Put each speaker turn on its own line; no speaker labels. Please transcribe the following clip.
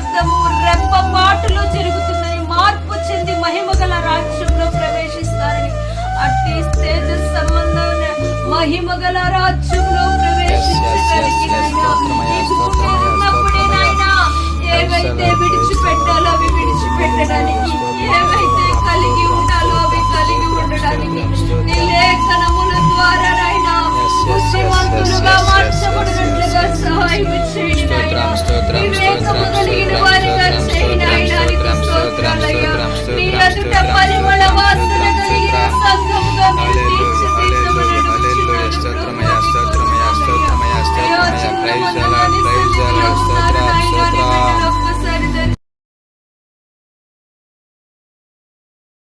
శబ్దము రెప్పపాటులో జరుగుతుందని, మార్పు చెంది మహిమ గల రాజ్యంలో ప్రవేశిస్తారని, అట్టి తేజస్ సంబంధమైన మహిమ గల రాజ్యంలో ప్రవేశించడానికి నాయనా ఈ భూమి మీద ఉన్నప్పుడే నాయనా ఏవైతే విడిచిపెట్టాలో అవి విడిచిపెట్టడానికి, ఏవైతే కలిగి ఉండాలో అవి కలిగి ఉండడానికి నీ లేఖనముల ద్వారా నాయనా బుద్ధిమంతులుగా మార్చబడినట్లుగా సహాయం చేయండి నాయనా. వివేకము కలిగిన